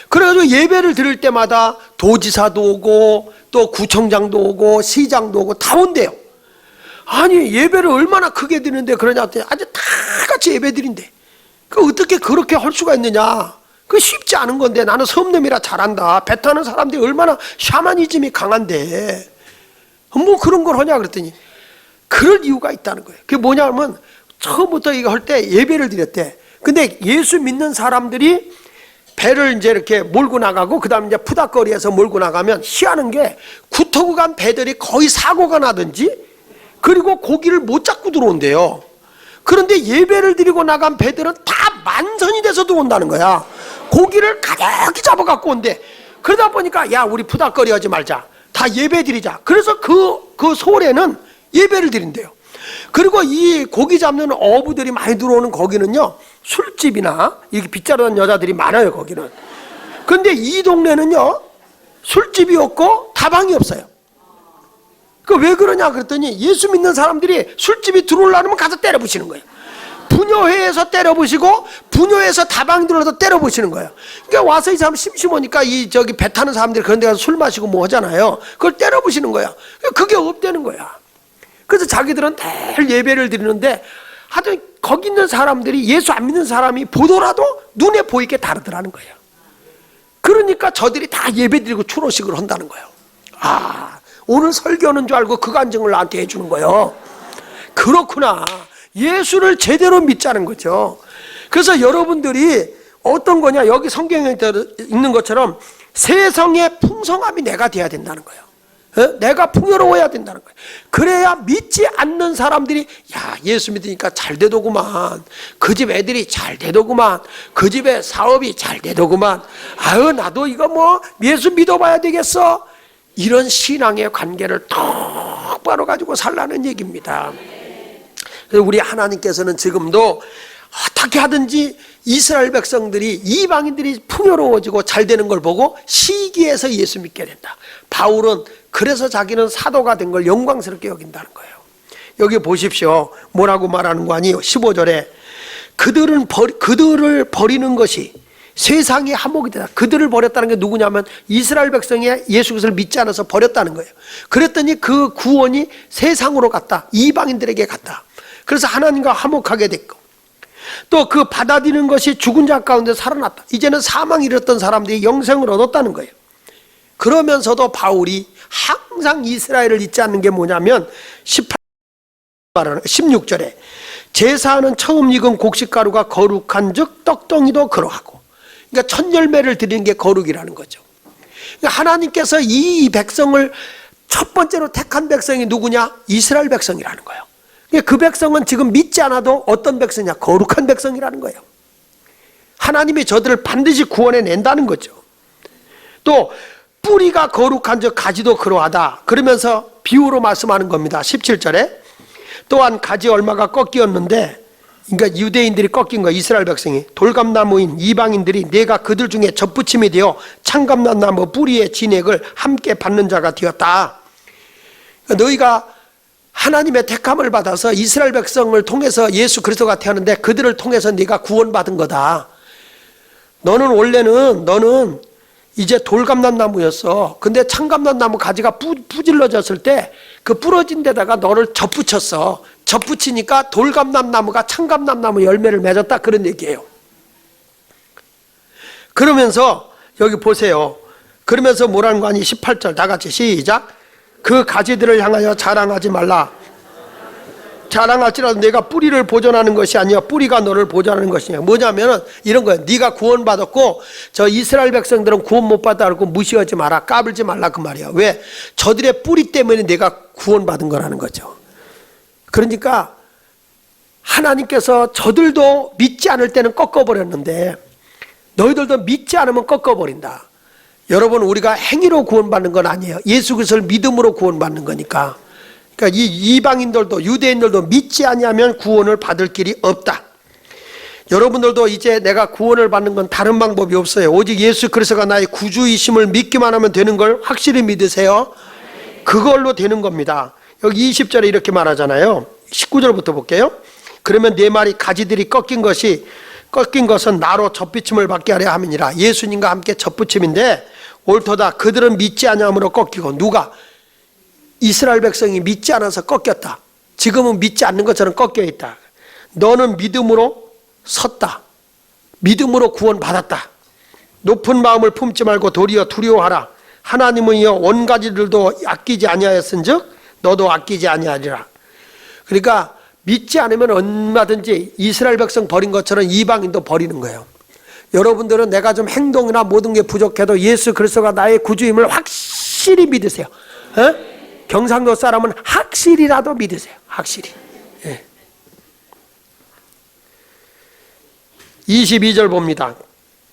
그래가지고 예배를 드릴 때마다 도지사도 오고 또 구청장도 오고 시장도 오고 다 온대요. 아니 예배를 얼마나 크게 드리는데 그러냐 했더니 아주 다 같이 예배 드린대. 그 어떻게 그렇게 할 수가 있느냐. 그 쉽지 않은 건데, 나는 섬놈이라 잘한다. 배 타는 사람들이 얼마나 샤머니즘이 강한데, 뭐 그런 걸 하냐 그랬더니 그럴 이유가 있다는 거예요. 그게 뭐냐면 처음부터 이거 할 때 예배를 드렸대. 근데 예수 믿는 사람들이 배를 이제 이렇게 몰고 나가고 그다음 이제 푸닥거리에서 몰고 나가면 희한한 게 구터고 간 배들이 거의 사고가 나든지 그리고 고기를 못 잡고 들어온대요. 그런데 예배를 드리고 나간 배들은 다 만선이 돼서 들어온다는 거야. 고기를 가득히 잡아갖고 온대. 그러다 보니까 야 우리 푸닥거리 하지 말자. 다 예배 드리자. 그래서 그 솔에는 예배를 드린대요. 그리고 이 고기 잡는 어부들이 많이 들어오는 거기는요 술집이나 이렇게 빗자루한 여자들이 많아요 거기는. 근데 이 동네는요 술집이 없고 다방이 없어요. 그 왜 그러냐 그랬더니 예수 믿는 사람들이 술집이 들어오려면 가서 때려부시는 거예요. 부녀회에서 때려부시고 부녀회에서 다방 들어서 때려부시는 거예요. 그러니까 와서 이 사람 심심하니까 저기 배 타는 사람들이 그런 데 가서 술 마시고 뭐 하잖아요. 그걸 때려부시는 거야. 그게 없다는 거야. 그래서 자기들은 늘 예배를 드리는데 하여튼 거기 있는 사람들이 예수 안 믿는 사람이 보더라도 눈에 보이게 다르더라는 거예요. 그러니까 저들이 다 예배 드리고 추로식을 한다는 거예요. 아, 오늘 설교는 줄 알고 그 간증을 나한테 해주는 거예요. 그렇구나. 예수를 제대로 믿자는 거죠. 그래서 여러분들이 어떤 거냐, 여기 성경에 있는 것처럼 세상의 풍성함이 내가 돼야 된다는 거예요. 내가 풍요로워야 된다는 거예요. 그래야 믿지 않는 사람들이 야 예수 믿으니까 잘 되더구만, 그 집 애들이 잘 되더구만, 그 집에 사업이 잘 되더구만, 아유 나도 이거 뭐 예수 믿어봐야 되겠어, 이런 신앙의 관계를 똑바로 가지고 살라는 얘기입니다. 그래서 우리 하나님께서는 지금도 어떻게 하든지 이스라엘 백성들이, 이방인들이 풍요로워지고 잘 되는 걸 보고 시기해서 예수 믿게 된다. 바울은 그래서 자기는 사도가 된 걸 영광스럽게 여긴다는 거예요. 여기 보십시오. 뭐라고 말하는 거 아니에요? 15절에 그들을 버리는 것이 세상의 한몫이 되다. 그들을 버렸다는 게 누구냐면 이스라엘 백성이 예수 그리스도를 믿지 않아서 버렸다는 거예요. 그랬더니 그 구원이 세상으로 갔다. 이방인들에게 갔다. 그래서 하나님과 화목하게 됐고, 또 그 받아들이는 것이 죽은 자 가운데 살아났다. 이제는 사망이 이뤘던 사람들이 영생을 얻었다는 거예요. 그러면서도 바울이 항상 이스라엘을 잊지 않는 게 뭐냐면 16절에 제사하는 처음 익은 곡식가루가 거룩한 즉 떡덩이도 그러하고, 그러니까 첫 열매를 드리는 게 거룩이라는 거죠. 그러니까 하나님께서 이 백성을 첫 번째로 택한 백성이 누구냐? 이스라엘 백성이라는 거예요. 그 백성은 지금 믿지 않아도 어떤 백성이냐? 거룩한 백성이라는 거예요. 하나님이 저들을 반드시 구원해 낸다는 거죠. 또 뿌리가 거룩한 즉 가지도 그러하다. 그러면서 비유로 말씀하는 겁니다. 17절에 또한 가지 얼마가 꺾이었는데, 그러니까 유대인들이 꺾인 거, 이스라엘 백성이 돌감나무인 이방인들이 내가 그들 중에 접붙임이 되어 창감나무 뿌리의 진액을 함께 받는 자가 되었다. 너희가 하나님의 택함을 받아서 이스라엘 백성을 통해서 예수 그리스도가 태어났는데 그들을 통해서 네가 구원받은 거다. 너는 이제 돌감난 나무였어. 근데 창감난 나무 가지가 부질러졌을 때 그 부러진 데다가 너를 접붙였어. 접붙이니까 돌감난 나무가 창감난 나무 열매를 맺었다, 그런 얘기예요. 그러면서 여기 보세요. 그러면서 뭐라는 거 아니? 18절 다 같이 시작. 그 가지들을 향하여 자랑하지 말라. 자랑할지라도 내가 뿌리를 보존하는 것이 아니야 뿌리가 너를 보존하는 것이냐. 뭐냐면은 이런 거예요. 네가 구원받았고 저 이스라엘 백성들은 구원 못 받았고 무시하지 마라, 까불지 말라, 그 말이야. 왜? 저들의 뿌리 때문에 내가 구원받은 거라는 거죠. 그러니까 하나님께서 저들도 믿지 않을 때는 꺾어버렸는데 너희들도 믿지 않으면 꺾어버린다. 여러분, 우리가 행위로 구원받는 건 아니에요. 예수 그리스도를 믿음으로 구원받는 거니까. 그러니까 이 이방인들도 유대인들도 믿지 아니하면 구원을 받을 길이 없다. 여러분들도 이제 내가 구원을 받는 건 다른 방법이 없어요. 오직 예수 그리스도가 나의 구주이심을 믿기만 하면 되는 걸 확실히 믿으세요. 그걸로 되는 겁니다. 여기 20절에 이렇게 말하잖아요. 19절부터 볼게요. 그러면 네 마리 가지들이 꺾인 것은 나로 젖붙임을 받게 하려 함이니라. 예수님과 함께 젖붙임인데 옳도다. 그들은 믿지 아니함으로 꺾이고. 누가? 이스라엘 백성이 믿지 않아서 꺾였다. 지금은 믿지 않는 것처럼 꺾여 있다. 너는 믿음으로 섰다. 믿음으로 구원받았다. 높은 마음을 품지 말고 도리어 두려워하라. 하나님은 이어 온 가지들도 아끼지 아니하였은즉 너도 아끼지 아니하리라. 그러니까 믿지 않으면 얼마든지 이스라엘 백성 버린 것처럼 이방인도 버리는 거예요. 여러분들은 내가 좀 행동이나 모든 게 부족해도 예수 그리스도가 나의 구주임을 확실히 믿으세요. 경상도 사람은 확실히라도 믿으세요. 확실히. 22절 봅니다.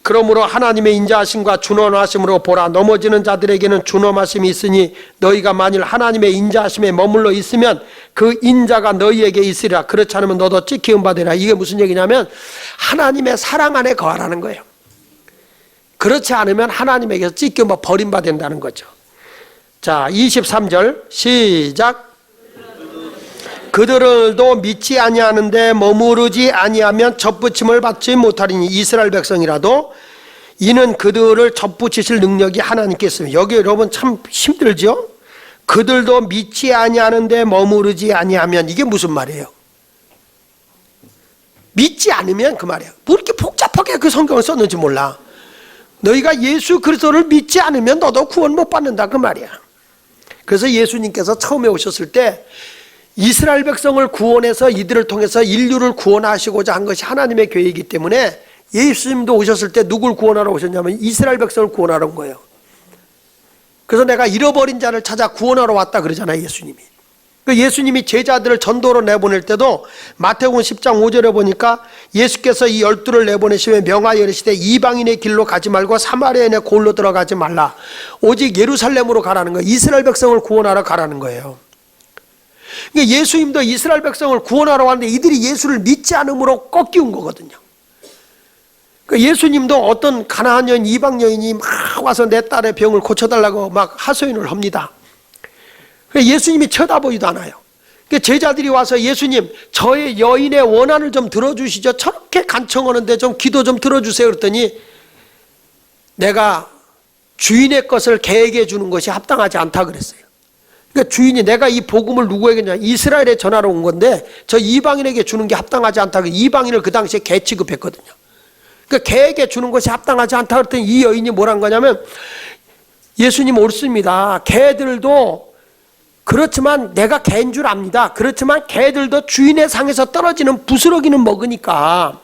그러므로 하나님의 인자하심과 준엄하심으로 보라. 넘어지는 자들에게는 준엄하심이 있으니 너희가 만일 하나님의 인자하심에 머물러 있으면 그 인자가 너희에게 있으리라. 그렇지 않으면 너도 찢기움 받으리라. 이게 무슨 얘기냐면 하나님의 사랑 안에 거하라는 거예요. 그렇지 않으면 하나님에게서 찢기움 버림받는다는 거죠. 자, 23절 시작. 그들도 믿지 아니하는데 머무르지 아니하면 접붙임을 받지 못하리니 이스라엘 백성이라도 이는 그들을 접붙이실 능력이 하나님께 있으며. 여기 여러분 참 힘들죠? 그들도 믿지 아니하는데 머무르지 아니하면 이게 무슨 말이에요? 믿지 않으면 그 말이에요. 뭐 이렇게 복잡하게 그 성경을 썼는지 몰라. 너희가 예수 그리스도를 믿지 않으면 너도 구원 못 받는다 그 말이야. 그래서 예수님께서 처음에 오셨을 때 이스라엘 백성을 구원해서 이들을 통해서 인류를 구원하시고자 한 것이 하나님의 계획이기 때문에 예수님도 오셨을 때 누굴 구원하러 오셨냐면 이스라엘 백성을 구원하러 온 거예요. 그래서 내가 잃어버린 자를 찾아 구원하러 왔다 그러잖아요, 예수님이. 예수님이 제자들을 전도로 내보낼 때도 마태복음 10장 5절에 보니까 예수께서 이 12를 내보내시며 명하여 이르시되 이방인의 길로 가지 말고 사마리아인의 골로 들어가지 말라. 오직 예루살렘으로 가라는 거예요. 이스라엘 백성을 구원하러 가라는 거예요. 그러니까 예수님도 이스라엘 백성을 구원하러 왔는데 이들이 예수를 믿지 않음으로 꺾이운 거거든요. 그러니까 예수님도 어떤 가나안 여인, 이방 여인이 막 와서 내 딸의 병을 고쳐달라고 막 하소연을 합니다. 그러니까 예수님이 쳐다보지도 않아요. 그러니까 제자들이 와서 예수님 저의 여인의 원한을 좀 들어주시죠. 저렇게 간청하는데 좀 기도 좀 들어주세요. 그랬더니 내가 주인의 것을 개에게 주는 것이 합당하지 않다 그랬어요. 그러니까 주인이 내가 이 복음을 누구에게 냐 이스라엘에 전하러 온 건데 저 이방인에게 주는 게 합당하지 않다. 이방인을 그 당시에 개 취급했거든요. 그러니까 개에게 주는 것이 합당하지 않다 그랬더니 이 여인이 뭐란 거냐면 예수님 옳습니다. 개들도 그렇지만 내가 개인 줄 압니다. 그렇지만 개들도 주인의 상에서 떨어지는 부스러기는 먹으니까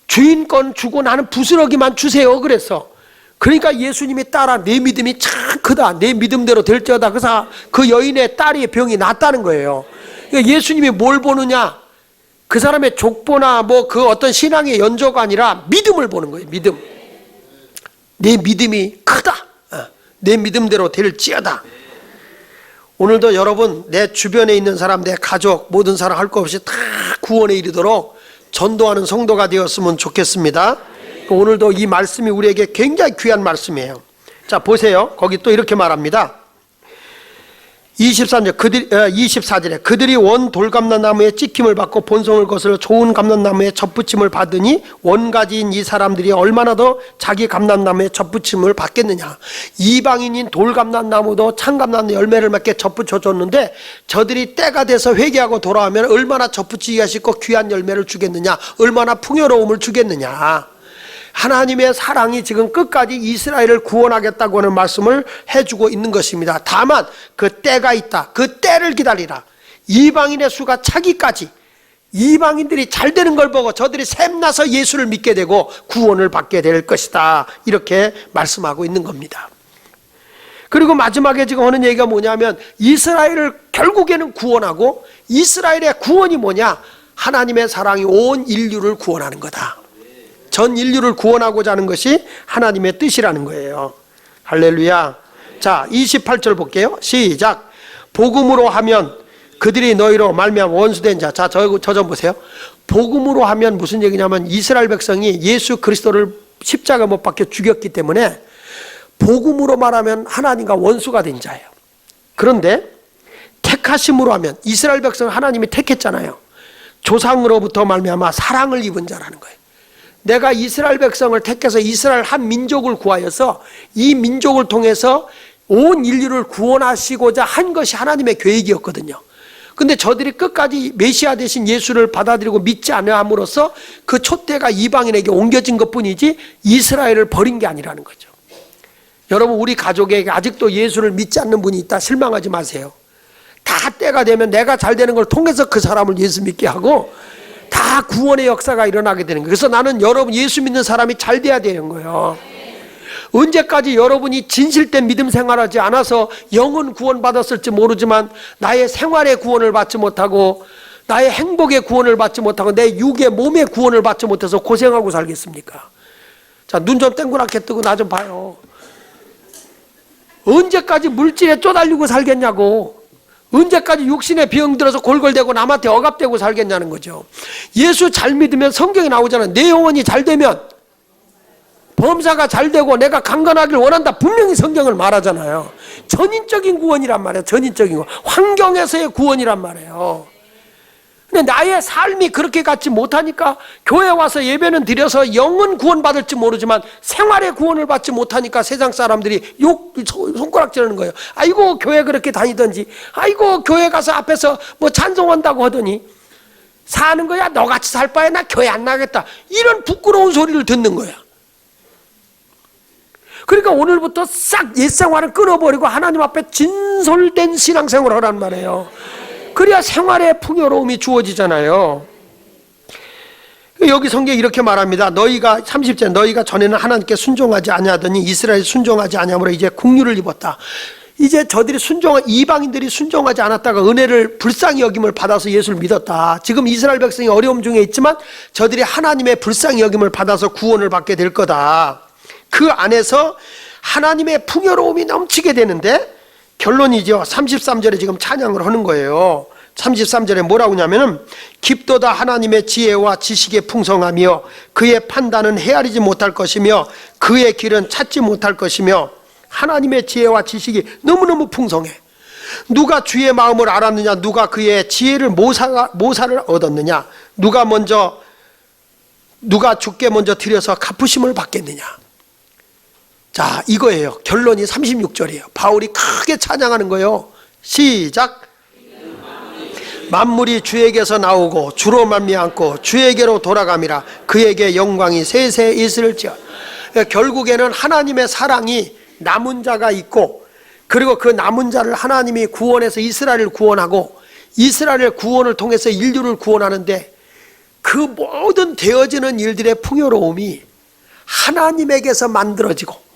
주인 건 주고 나는 부스러기만 주세요. 그래서 그러니까 예수님이 딸아 내 믿음이 참 크다. 내 믿음대로 될지어다. 그래서 그 여인의 딸의 병이 낫다는 거예요. 그러니까 예수님이 뭘 보느냐? 그 사람의 족보나 뭐 그 어떤 신앙의 연조가 아니라 믿음을 보는 거예요. 믿음. 내 믿음이 크다. 내 믿음대로 될지어다. 오늘도 여러분 내 주변에 있는 사람, 내 가족, 모든 사람 할 거 없이 다 구원에 이르도록 전도하는 성도가 되었으면 좋겠습니다. 오늘도 이 말씀이 우리에게 굉장히 귀한 말씀이에요. 자 보세요. 거기 또 이렇게 말합니다. 24절에 그들이 원 돌감람나무에 찍힘을 받고 본성을 거슬러 좋은 감람나무에 접붙임을 받으니 원가지인 이 사람들이 얼마나 더 자기 감람나무에 접붙임을 받겠느냐. 이방인인 돌감람나무도 참감람나무 열매를 맺게 접붙여줬는데 저들이 때가 돼서 회개하고 돌아오면 얼마나 접붙이기가 쉽고 귀한 열매를 주겠느냐. 얼마나 풍요로움을 주겠느냐. 하나님의 사랑이 지금 끝까지 이스라엘을 구원하겠다고 하는 말씀을 해주고 있는 것입니다. 다만 그 때가 있다. 그 때를 기다리라. 이방인의 수가 차기까지 이방인들이 잘 되는 걸 보고 저들이 샘나서 예수를 믿게 되고 구원을 받게 될 것이다. 이렇게 말씀하고 있는 겁니다. 그리고 마지막에 지금 하는 얘기가 뭐냐면 이스라엘을 결국에는 구원하고 이스라엘의 구원이 뭐냐? 하나님의 사랑이 온 인류를 구원하는 거다. 전 인류를 구원하고자 하는 것이 하나님의 뜻이라는 거예요. 할렐루야. 자 28절 볼게요. 시작. 복음으로 하면 그들이 너희로 말미암아 원수된 자. 자 저 좀 보세요. 복음으로 하면 무슨 얘기냐면 이스라엘 백성이 예수 그리스도를 십자가 못 박혀 죽였기 때문에 복음으로 말하면 하나님과 원수가 된 자예요. 그런데 택하심으로 하면 이스라엘 백성을 하나님이 택했잖아요. 조상으로부터 말미암아 사랑을 입은 자라는 거예요. 내가 이스라엘 백성을 택해서 이스라엘 한 민족을 구하여서 이 민족을 통해서 온 인류를 구원하시고자 한 것이 하나님의 계획이었거든요. 근데 저들이 끝까지 메시아 대신 예수를 받아들이고 믿지 않음으로써 그 촛대가 이방인에게 옮겨진 것뿐이지 이스라엘을 버린 게 아니라는 거죠. 여러분 우리 가족에게 아직도 예수를 믿지 않는 분이 있다 실망하지 마세요. 다 때가 되면 내가 잘 되는 걸 통해서 그 사람을 예수 믿게 하고 다 구원의 역사가 일어나게 되는 거예요. 그래서 나는 여러분 예수 믿는 사람이 잘 돼야 되는 거예요. 언제까지 여러분이 진실된 믿음 생활하지 않아서 영혼 구원 받았을지 모르지만 나의 생활의 구원을 받지 못하고 나의 행복의 구원을 받지 못하고 내 육의 몸의 구원을 받지 못해서 고생하고 살겠습니까? 자, 눈 좀 땡그랗게 뜨고 나 좀 봐요. 언제까지 물질에 쪼달리고 살겠냐고. 언제까지 육신에 병들어서 골골대고 남한테 억압되고 살겠냐는 거죠. 예수 잘 믿으면 성경에 나오잖아요. 내 영혼이 잘 되면 범사가 잘 되고 내가 강건하길 원한다. 분명히 성경을 말하잖아요. 전인적인 구원이란 말이에요. 전인적인 구원. 환경에서의 구원이란 말이에요. 근데 나의 삶이 그렇게 갖지 못하니까 교회 와서 예배는 드려서 영은 구원받을지 모르지만 생활의 구원을 받지 못하니까 세상 사람들이 손가락 지르는 거예요. 아이고 교회 그렇게 다니던지, 아이고 교회 가서 앞에서 뭐 찬송한다고 하더니 사는 거야. 너같이 살 바에 나 교회 안 나가겠다. 이런 부끄러운 소리를 듣는 거야. 그러니까 오늘부터 싹 옛생활을 끊어버리고 하나님 앞에 진솔된 신앙생활을 하란 말이에요. 그래야 생활의 풍요로움이 주어지잖아요. 여기 성경이 이렇게 말합니다. 너희가 30절 너희가 전에는 하나님께 순종하지 아니하더니 이스라엘이 순종하지 아니함으로 이제 국류를 입었다. 이제 저들이 이방인들이 순종하지 않았다가 은혜를 불쌍히 여김을 받아서 예수를 믿었다. 지금 이스라엘 백성이 어려움 중에 있지만 저들이 하나님의 불쌍히 여김을 받아서 구원을 받게 될 거다. 그 안에서 하나님의 풍요로움이 넘치게 되는데 결론이죠. 33절에 지금 찬양을 하는 거예요. 33절에 뭐라고 하냐면은 깊도다 하나님의 지혜와 지식의 풍성하며 그의 판단은 헤아리지 못할 것이며 그의 길은 찾지 못할 것이며 하나님의 지혜와 지식이 너무너무 풍성해. 누가 주의 마음을 알았느냐? 누가 그의 지혜를 모사를 얻었느냐? 누가 주께 먼저 드려서 갚으심을 받겠느냐? 자, 이거예요. 결론이 36절이에요. 바울이 크게 찬양하는 거예요. 시작. 만물이 주에게서 나오고 주로 말미암고 주에게로 돌아감이라 그에게 영광이 세세 있을지어다. 결국에는 하나님의 사랑이 남은 자가 있고 그리고 그 남은 자를 하나님이 구원해서 이스라엘을 구원하고 이스라엘의 구원을 통해서 인류를 구원하는데 그 모든 되어지는 일들의 풍요로움이 하나님에게서 만들어지고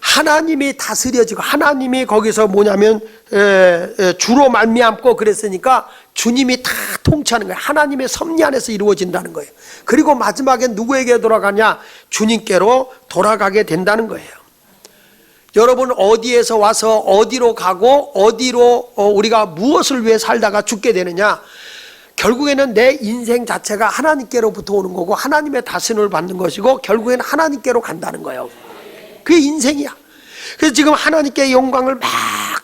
하나님이 다스려지고 하나님이 거기서 뭐냐면 주로 말미암고 그랬으니까 주님이 다 통치하는 거예요. 하나님의 섭리 안에서 이루어진다는 거예요. 그리고 마지막엔 누구에게 돌아가냐? 주님께로 돌아가게 된다는 거예요. 여러분 어디에서 와서 어디로 가고 어디로 우리가 무엇을 위해 살다가 죽게 되느냐? 결국에는 내 인생 자체가 하나님께로부터 오는 거고 하나님의 다스림을 받는 것이고 결국에는 하나님께로 간다는 거예요. 그게 인생이야. 그래서 지금 하나님께 영광을 막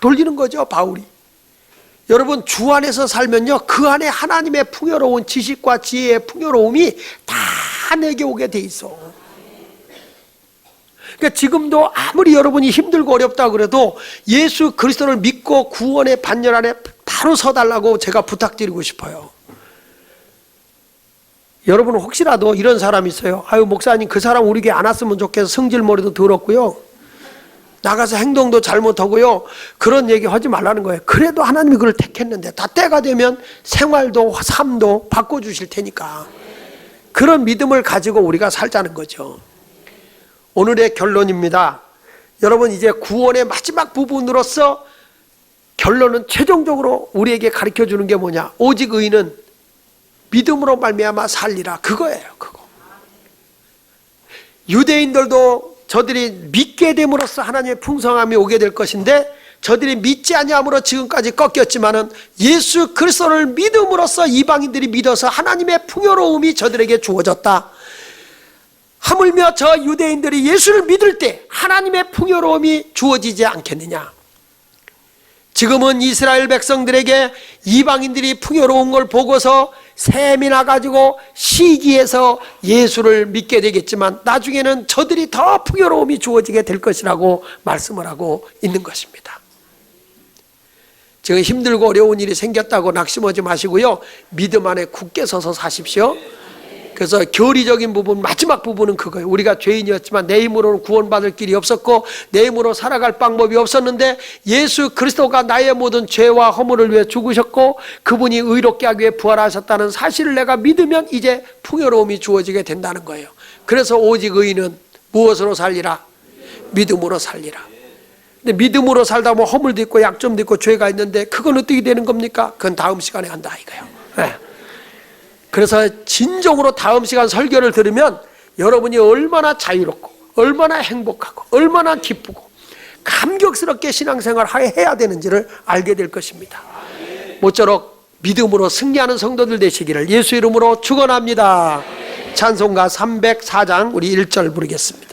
돌리는 거죠, 바울이. 여러분 주 안에서 살면요 그 안에 하나님의 풍요로운 지식과 지혜의 풍요로움이 다 내게 오게 돼 있어. 그러니까 지금도 아무리 여러분이 힘들고 어렵다 그래도 예수 그리스도를 믿고 구원의 반열 안에 바로 서달라고 제가 부탁드리고 싶어요. 여러분 혹시라도 이런 사람이 있어요. 아유 목사님 그 사람 우리 교회 안 왔으면 좋겠어. 성질머리도 더럽고요. 나가서 행동도 잘못하고요. 그런 얘기 하지 말라는 거예요. 그래도 하나님이 그걸 택했는데 다 때가 되면 생활도 삶도 바꿔주실 테니까 그런 믿음을 가지고 우리가 살자는 거죠. 오늘의 결론입니다. 여러분 이제 구원의 마지막 부분으로서 결론은 최종적으로 우리에게 가르쳐주는 게 뭐냐? 오직 의인은 믿음으로 말미암아 살리라. 그거예요. 그거. 유대인들도 저들이 믿게 됨으로써 하나님의 풍성함이 오게 될 것인데 저들이 믿지 아니함으로 지금까지 꺾였지만은 예수 그리스도를 믿음으로써 이방인들이 믿어서 하나님의 풍요로움이 저들에게 주어졌다. 하물며 저 유대인들이 예수를 믿을 때 하나님의 풍요로움이 주어지지 않겠느냐? 지금은 이스라엘 백성들에게 이방인들이 풍요로운 걸 보고서 셈이 나가지고 시기해서 예수를 믿게 되겠지만 나중에는 저들이 더 풍요로움이 주어지게 될 것이라고 말씀을 하고 있는 것입니다. 지금 힘들고 어려운 일이 생겼다고 낙심하지 마시고요. 믿음 안에 굳게 서서 사십시오. 그래서 교리적인 부분, 마지막 부분은 그거예요. 우리가 죄인이었지만 내 힘으로는 구원받을 길이 없었고 내 힘으로 살아갈 방법이 없었는데 예수 그리스도가 나의 모든 죄와 허물을 위해 죽으셨고 그분이 의롭게 하기 위해 부활하셨다는 사실을 내가 믿으면 이제 풍요로움이 주어지게 된다는 거예요. 그래서 오직 의인은 무엇으로 살리라? 믿음으로 살리라. 근데 믿음으로 살다 보면 허물도 있고 약점도 있고 죄가 있는데 그건 어떻게 되는 겁니까? 그건 다음 시간에 한다 이거예요. 네. 그래서 진정으로 다음 시간 설교를 들으면 여러분이 얼마나 자유롭고 얼마나 행복하고 얼마나 기쁘고 감격스럽게 신앙생활을 해야 되는지를 알게 될 것입니다. 모쪼록 믿음으로 승리하는 성도들 되시기를 예수 이름으로 축원합니다. 찬송가 304장 우리 1절 부르겠습니다.